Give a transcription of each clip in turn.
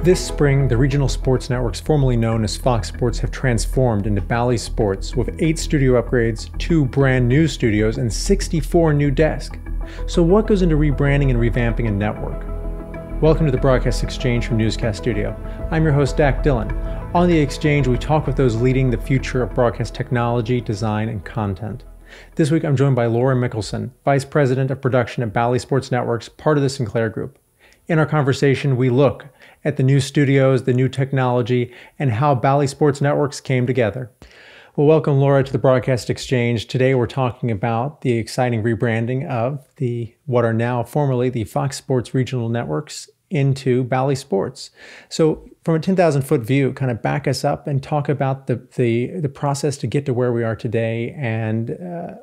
This spring, the regional sports networks formerly known as Fox Sports have transformed into Bally Sports with 8 studio upgrades, 2 brand new studios, and 64 new desks. So what goes into rebranding and revamping a network? Welcome to the Broadcast Exchange from Newscast Studio. I'm your host, Dak Dillon. On the Exchange, we talk with those leading the future of broadcast technology, design, and content. This week, I'm joined by Laura Mickelson, Vice President of Production at Bally Sports Networks, part of the Sinclair Group. In our conversation, we look at the new studios, the new technology, and how Bally Sports Networks came together. Well, welcome, Laura, to the Broadcast Exchange. Today, we're talking about the exciting rebranding of what are now formerly the Fox Sports Regional Networks into Bally Sports. So from a 10,000-foot view, kind of back us up and talk about the process to get to where we are today and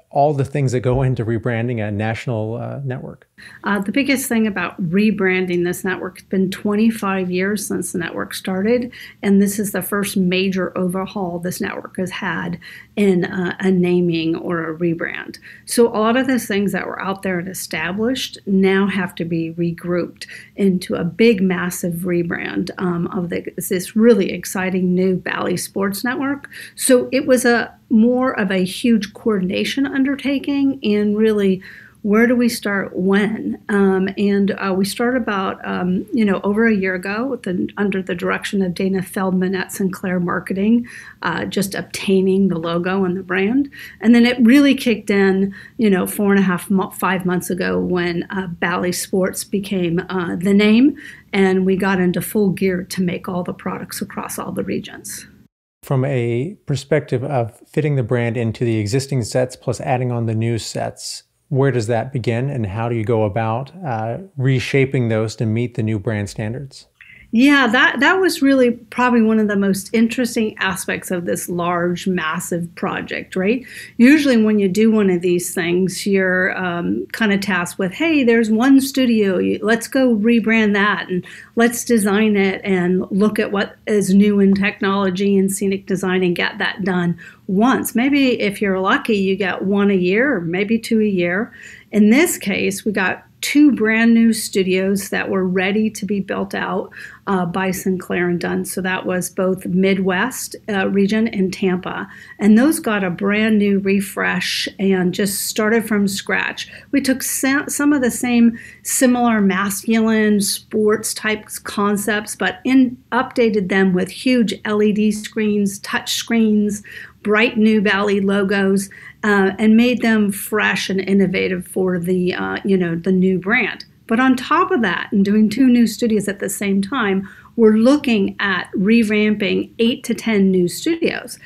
all the things that go into rebranding a national network. The biggest thing about rebranding this network, it's been 25 years since the network started, and this is the first major overhaul this network has had in a naming or a rebrand. So a lot of those things that were out there and established now have to be regrouped into a big, massive rebrand of this really exciting new Bally Sports Network. So it was more of a huge coordination undertaking, and really, where do we start when? We started about, over a year ago under the direction of Dana Feldman at Sinclair Marketing, just obtaining the logo and the brand. And then it really kicked in, 5 months ago when Bally Sports became the name, and we got into full gear to make all the products across all the regions. From a perspective of fitting the brand into the existing sets plus adding on the new sets, where does that begin, and how do you go about reshaping those to meet the new brand standards? Yeah, that was really probably one of the most interesting aspects of this large, massive project, right? Usually when you do one of these things, you're kind of tasked with, hey, there's one studio, let's go rebrand that, and let's design it and look at what is new in technology and scenic design and get that done once. Maybe if you're lucky, you get one a year or maybe 2 a year. In this case, we got 2 brand new studios that were ready to be built out by Sinclair and done. So that was both Midwest region and Tampa. And those got a brand new refresh and just started from scratch. We took some of the same similar masculine sports type concepts, but updated them with huge LED screens, touch screens, bright new Bally logos, and made them fresh and innovative for the new brand. But on top of that, and doing 2 new studios at the same time, we're looking at revamping 8 to 10 new studios.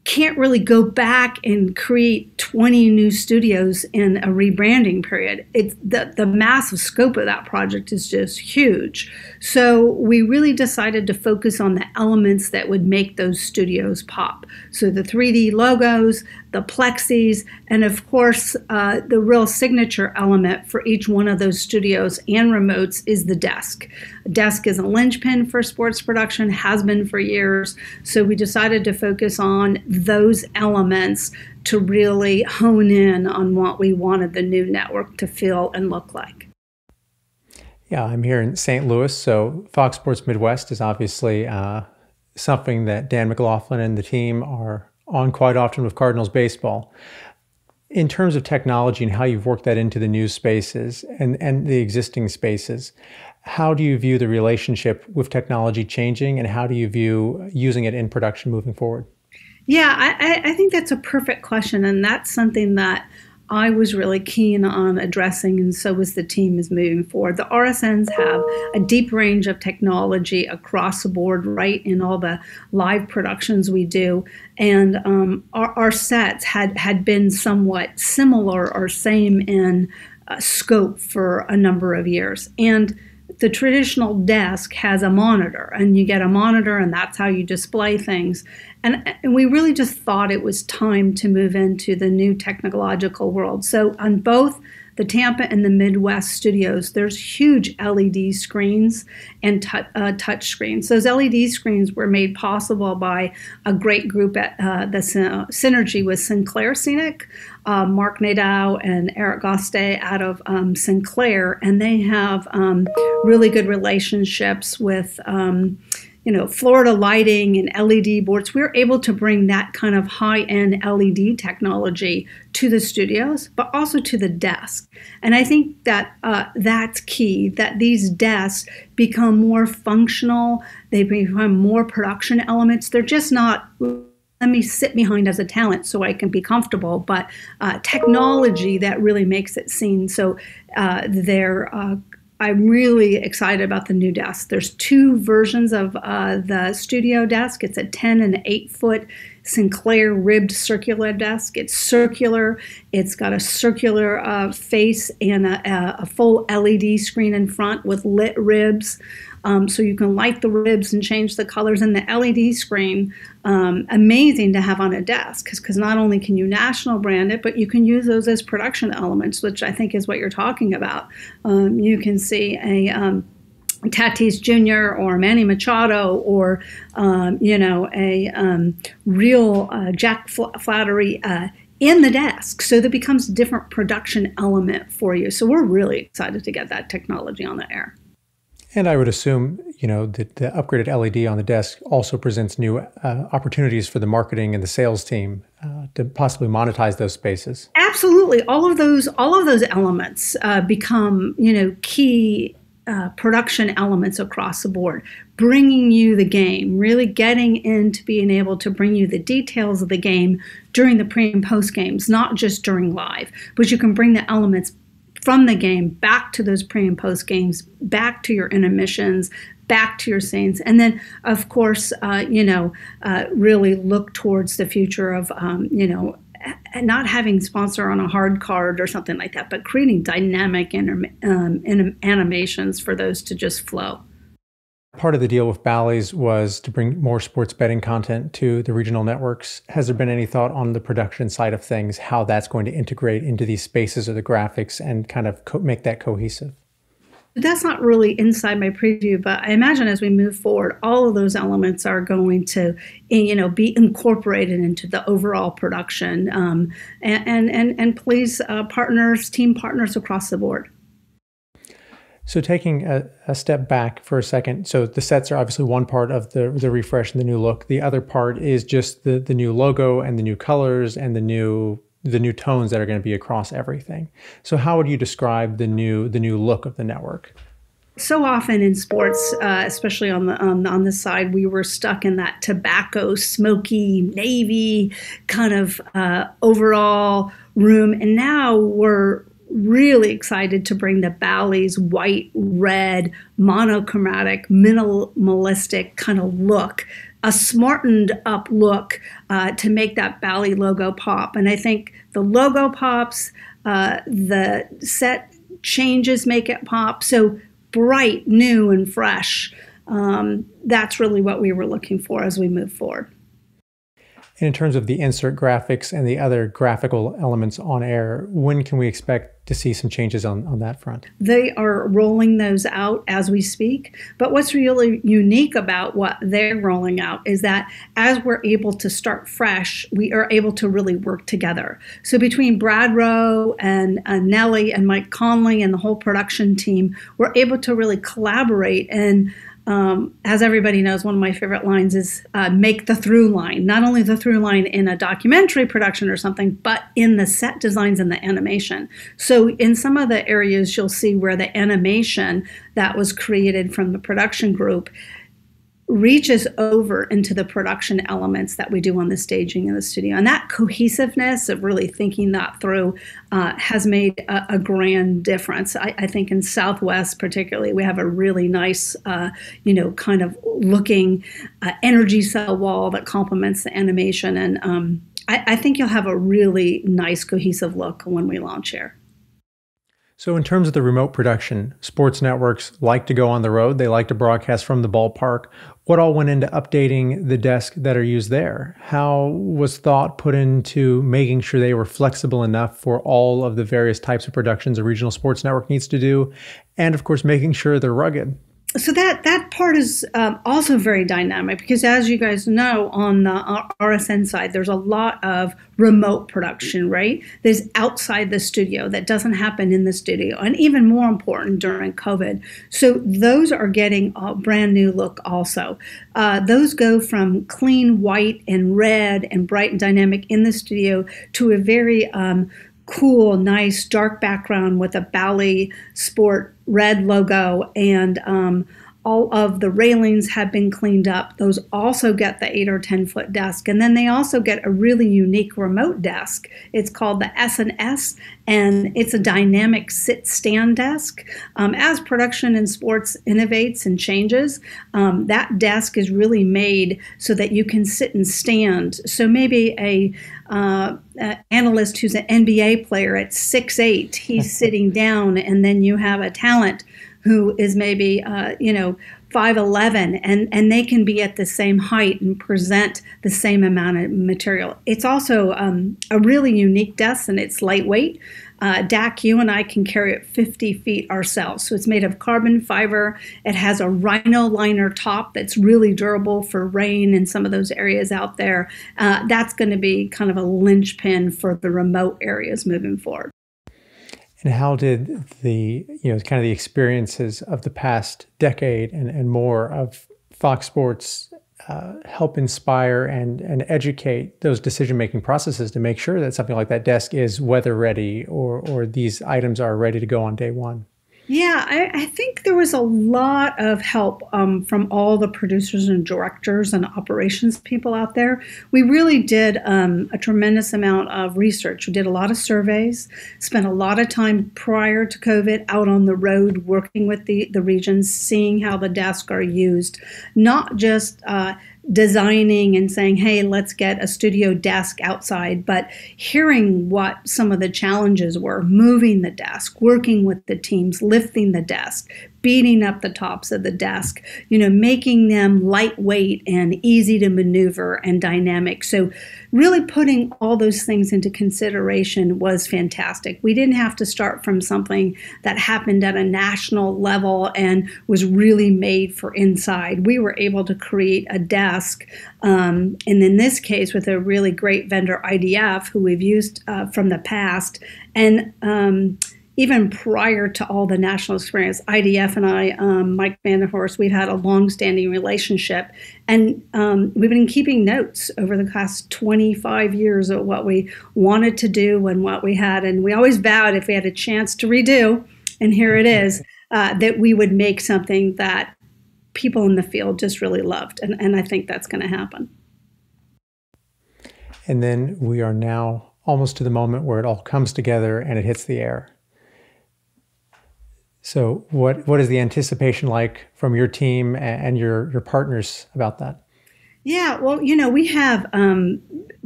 Can't really go back and create 20 new studios in a rebranding period. It's the massive scope of that project is just huge. So we really decided to focus on the elements that would make those studios pop. So the 3D logos, the plexis, and of course, the real signature element for each one of those studios and remotes is the desk. A desk is a linchpin for sports production, has been for years. So we decided to focus on those elements to really hone in on what we wanted the new network to feel and look like. Yeah, I'm here in St. Louis, so Fox Sports Midwest is obviously something that Dan McLaughlin and the team are on quite often with Cardinals baseball. In terms of technology and how you've worked that into the new spaces and the existing spaces, how do you view the relationship with technology changing, and how do you view using it in production moving forward? Yeah, I think that's a perfect question, and that's something that I was really keen on addressing, and so was the team is moving forward. The RSNs have a deep range of technology across the board, right, in all the live productions we do, and our sets had been somewhat similar or same in scope for a number of years. And the traditional desk has a monitor, and you get a monitor, and that's how you display things. And we really just thought it was time to move into the new technological world. So on both the Tampa and the Midwest studios, there's huge LED screens and touch screens. Those LED screens were made possible by a great group at the Synergy with Sinclair Scenic, Mark Nadeau and Eric Goste out of Sinclair, and they have really good relationships with Florida Lighting and LED boards. We're able to bring that kind of high-end LED technology to the studios, but also to the desk. And I think that that's key, that these desks become more functional, they become more production elements. They're just not, let me sit behind as a talent so I can be comfortable, but technology that really makes it seen. So I'm really excited about the new desk. There's two versions of the studio desk. It's a 10 and 8-foot Sinclair ribbed circular desk. It's circular. It's got a circular face and a full LED screen in front with lit ribs. So you can light the ribs and change the colors. And the LED screen, amazing to have on a desk, because not only can you national brand it, but you can use those as production elements, which I think is what you're talking about. You can see a Tatis Jr. or Manny Machado or, a real Jack Flattery in the desk. So that becomes a different production element for you. So we're really excited to get that technology on the air. And I would assume, that the upgraded LED on the desk also presents new opportunities for the marketing and the sales team to possibly monetize those spaces. Absolutely. All of those elements become, key production elements across the board, bringing you the game, really getting into being able to bring you the details of the game during the pre and post games, not just during live, but you can bring the elements from the game back to those pre and post games, back to your intermissions, back to your scenes. And then, of course, really look towards the future of, not having sponsor on a hard card or something like that, but creating dynamic animations for those to just flow. Part of the deal with Bally's was to bring more sports betting content to the regional networks. Has there been any thought on the production side of things, how that's going to integrate into these spaces or the graphics and kind of make that cohesive? That's not really inside my preview, but I imagine as we move forward, all of those elements are going to, be incorporated into the overall production, and please, team partners across the board. So taking a step back for a second, so the sets are obviously one part of the refresh and the new look. The other part is just the new logo and the new colors and the new tones that are going to be across everything. So how would you describe the new look of the network? So often in sports, especially on this side, we were stuck in that tobacco, smoky, navy kind of overall room, and now we're really excited to bring the Bally's white, red, monochromatic, minimalistic kind of look, a smartened up look to make that Bally logo pop. And I think the logo pops, the set changes make it pop. So bright, new, and fresh. That's really what we were looking for as we move forward. And in terms of the insert graphics and the other graphical elements on air, when can we expect to see some changes on that front? They are rolling those out as we speak. But what's really unique about what they're rolling out is that as we're able to start fresh, we are able to really work together. So between Brad Rowe and Nellie and Mike Conley and the whole production team, we're able to really collaborate. And as everybody knows, one of my favorite lines is make the through line, not only the through line in a documentary production or something, but in the set designs and the animation. So in some of the areas, you'll see where the animation that was created from the production group reaches over into the production elements that we do on the staging in the studio. And that cohesiveness of really thinking that through has made a grand difference. I think in Southwest particularly, we have a really nice, kind of looking energy cell wall that complements the animation. And I think you'll have a really nice cohesive look when we launch here. So in terms of the remote production, sports networks like to go on the road. They like to broadcast from the ballpark. What all went into updating the desks that are used there? How was thought put into making sure they were flexible enough for all of the various types of productions a regional sports network needs to do? And of course, making sure they're rugged. So that part is also very dynamic because, as you guys know, on the RSN side, there's a lot of remote production, right? There's outside the studio that doesn't happen in the studio, and even more important during COVID. So those are getting a brand new look also. Those go from clean white and red and bright and dynamic in the studio to a very cool, nice, dark background with a Bally Sport red logo, and all of the railings have been cleaned up. Those also get the 8 or 10 foot desk, and then they also get a really unique remote desk. It's called the S&S, and it's a dynamic sit-stand desk. As production in sports innovates and changes, that desk is really made so that you can sit and stand. So maybe a analyst who's an NBA player at 6'8", he's sitting down, and then you have a talent who is maybe 5'11", and they can be at the same height and present the same amount of material. It's also a really unique desk, and it's lightweight. Dak, you and I can carry it 50 feet ourselves. So it's made of carbon fiber. It has a rhino liner top that's really durable for rain in some of those areas out there. That's going to be kind of a linchpin for the remote areas moving forward. And how did the, kind of the experiences of the past decade and more of Fox Sports help inspire and educate those decision-making processes to make sure that something like that desk is weather ready or these items are ready to go on day one? Yeah, I think there was a lot of help from all the producers and directors and operations people out there. We really did a tremendous amount of research. We did a lot of surveys, spent a lot of time prior to COVID out on the road working with the regions, seeing how the desks are used, not just designing and saying, hey, let's get a studio desk outside, but hearing what some of the challenges were, moving the desk, working with the teams, lifting the desk, beating up the tops of the desk, making them lightweight and easy to maneuver and dynamic. So really putting all those things into consideration was fantastic. We didn't have to start from something that happened at a national level and was really made for inside. We were able to create a desk, and in this case with a really great vendor, IDF, who we've used from the past, and even prior to all the national experience, IDF and I, Mike Vanderhorst, we've had a long-standing relationship, and we've been keeping notes over the past 25 years of what we wanted to do and what we had, and we always vowed if we had a chance to redo, and here it is, that we would make something that people in the field just really loved, and I think that's going to happen. And then we are now almost to the moment where it all comes together and it hits the air. So what is the anticipation like from your team and your partners about that? Yeah, well, we have,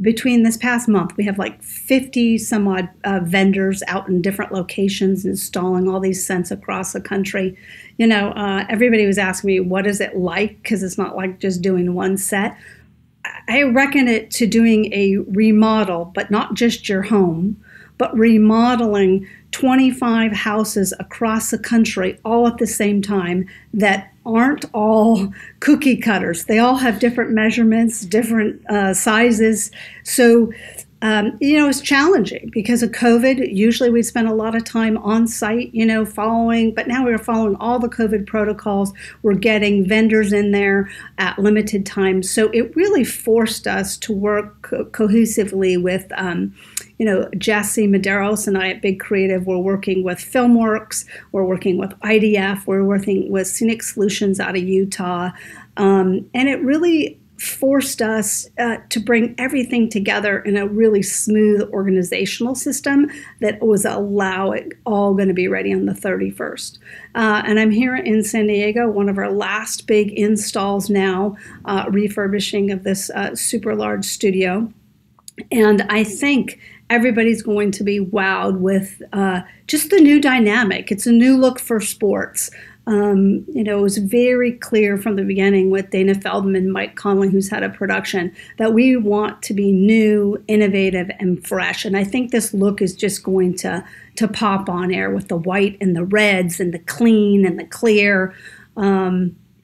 between this past month, we have like 50 some odd vendors out in different locations installing all these scents across the country. Everybody was asking me, what is it like? Because it's not like just doing one set. I reckon it to doing a remodel, but not just your home, but remodeling 25 houses across the country all at the same time that aren't all cookie cutters. They all have different measurements, different sizes. So, it's challenging because of COVID. Usually we spend a lot of time on site, following, but now we're following all the COVID protocols. We're getting vendors in there at limited time. So it really forced us to work cohesively with, Jesse Medeiros and I at Big Creative. We're working with FilmWorks. We're working with IDF. We're working with Scenic Solutions out of Utah. And it really forced us to bring everything together in a really smooth organizational system that was all going to be ready on the 31st. And I'm here in San Diego, one of our last big installs now, refurbishing of this super large studio. And I think everybody's going to be wowed with just the new dynamic. It's a new look for sports. It was very clear from the beginning with Dana Feldman and Mike Conley, who's head of production, that we want to be new, innovative, and fresh. And I think this look is just going to pop on air with the white and the reds and the clean and the clear.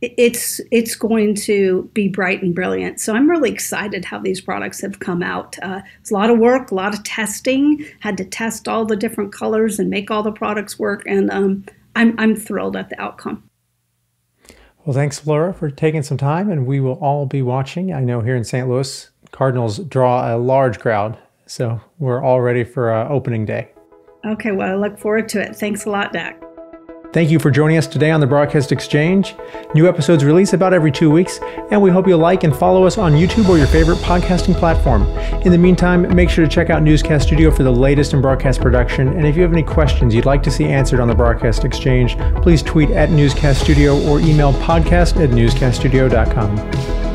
It's going to be bright and brilliant. So I'm really excited how these products have come out. It's a lot of work, a lot of testing. Had to test all the different colors and make all the products work. And I'm thrilled at the outcome. Well, thanks, Laura, for taking some time, and we will all be watching. I know here in St. Louis, Cardinals draw a large crowd, so we're all ready for opening day. Okay, well, I look forward to it. Thanks a lot, Dak. Thank you for joining us today on the Broadcast Exchange. New episodes release about every 2 weeks, and we hope you'll like and follow us on YouTube or your favorite podcasting platform. In the meantime, make sure to check out Newscast Studio for the latest in broadcast production, and if you have any questions you'd like to see answered on the Broadcast Exchange, please tweet at Newscast Studio or email podcast@newscaststudio.com.